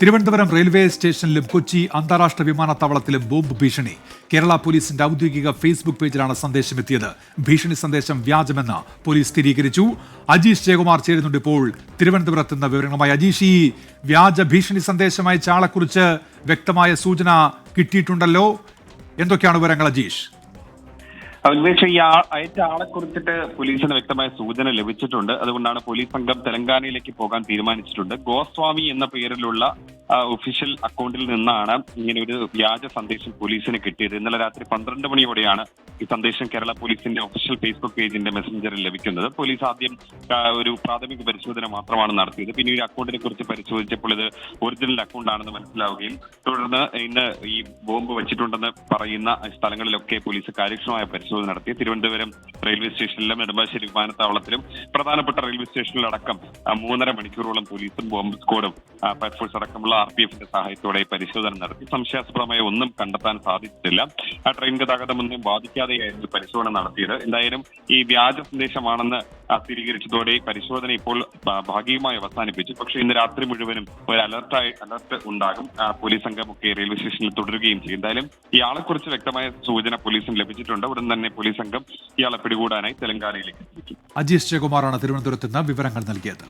Thiruvananthapuram railway സ്റ്റേഷനിലും കൊച്ചി അന്താരാഷ്ട്ര വിമാനത്താവളത്തിലും bomb ഭീഷണി. കേരള പോലീസിന്റെ ഔദ്യോഗിക ഫേസ്ബുക്ക് പേജിലാണ് സന്ദേശം എത്തിയത്. ഭീഷണി സന്ദേശം വ്യാജമെന്ന് പോലീസ് സ്ഥിരീകരിച്ചു. അജീഷ് ജയകുമാർ ചേരുന്നുണ്ട് ഇപ്പോൾ തിരുവനന്തപുരത്ത് നിന്ന് വിവരങ്ങളുമായി. അജീഷ്, ഈ വ്യാജ ഭീഷണി സന്ദേശം അയച്ച ആളെക്കുറിച്ച് വ്യക്തമായ സൂചന കിട്ടിയിട്ടുണ്ടല്ലോ, എന്തൊക്കെയാണ് വിവരങ്ങൾ അജീഷ്? ഉന്മേഷ്, ഈ അയച്ച ആളെ കുറിച്ചിട്ട് പോലീസിന് വ്യക്തമായ സൂചന ലഭിച്ചിട്ടുണ്ട്. അതുകൊണ്ടാണ് പോലീസ് സംഘം തെലങ്കാനയിലേക്ക് പോകാൻ തീരുമാനിച്ചിട്ടുണ്ട്. ഗോസ്വാമി എന്ന പേരിലുള്ള ഒഫീഷ്യൽ അക്കൗണ്ടിൽ നിന്നാണ് ഇങ്ങനെ ഒരു വ്യാജ സന്ദേശം പോലീസിന് കിട്ടിയത്. ഇന്നലെ രാത്രി 12 മണിയോടെയാണ് ഈ സന്ദേശം കേരള പോലീസിന്റെ ഒഫീഷ്യൽ ഫേസ്ബുക്ക് പേജിന്റെ മെസ്സഞ്ചറിൽ ലഭിക്കുന്നത്. പോലീസ് ആദ്യം ഒരു പ്രാഥമിക പരിശോധന മാത്രമാണ് നടത്തിയത്. പിന്നെ ഈ അക്കൗണ്ടിനെ കുറിച്ച് പരിശോധിച്ചപ്പോൾ ഇത് ഒറിജിനൽ അക്കൗണ്ട് ആണെന്ന് മനസ്സിലാവുകയും തുടർന്ന് ഇന്ന് ഈ ബോംബ് വെച്ചിട്ടുണ്ടെന്ന് പറയുന്ന സ്ഥലങ്ങളിലൊക്കെ പോലീസ് കാര്യക്ഷമമായ പരിശോധന നടത്തി. തിരുവനന്തപുരം റെയിൽവേ സ്റ്റേഷനിലും നെടുമ്പാശ്ശേരി വിമാനത്താവളത്തിലും പ്രധാനപ്പെട്ട റെയിൽവേ സ്റ്റേഷനിലടക്കം 3.5 മണിക്കൂറോളം പോലീസും ബോംബ് സ്ക്വാഡും ഫയർഫോഴ്സ് അടക്കമുള്ള RPFന്റെ സഹായത്തോടെ പരിശോധന നടത്തി. സംശയാസ്പദമായ ഒന്നും കണ്ടെത്താൻ സാധിച്ചിട്ടില്ല. ട്രെയിൻ ഗതാഗതമൊന്നും ബാധിക്കാതെയായിരുന്നു പരിശോധന നടത്തിയത്. എന്തായാലും ഈ വ്യാജ സന്ദേശമാണെന്ന് സ്ഥിരീകരിച്ചതോടെ പരിശോധന ഇപ്പോൾ ഭാഗികമായി അവസാനിപ്പിച്ചു. പക്ഷേ ഇന്ന് രാത്രി മുഴുവനും ഒരു അലർട്ട് ഉണ്ടാകും. പോലീസ് സംഘമൊക്കെ റെയിൽവേ സ്റ്റേഷനിൽ തുടരുകയും ചെയ്യും. എന്തായാലും ഇയാളെക്കുറിച്ച് വ്യക്തമായ സൂചന പോലീസിന് ലഭിച്ചിട്ടുണ്ട്. ഉടൻ തന്നെ പോലീസ് സംഘം ഇയാളെ പിടികൂടാനായി തെലങ്കാനയിലേക്ക് എത്തിക്കും. അജീഷ് ജയകുമാറാണ് തിരുവനന്തപുരത്ത് നിന്ന് വിവരങ്ങൾ നൽകിയത്.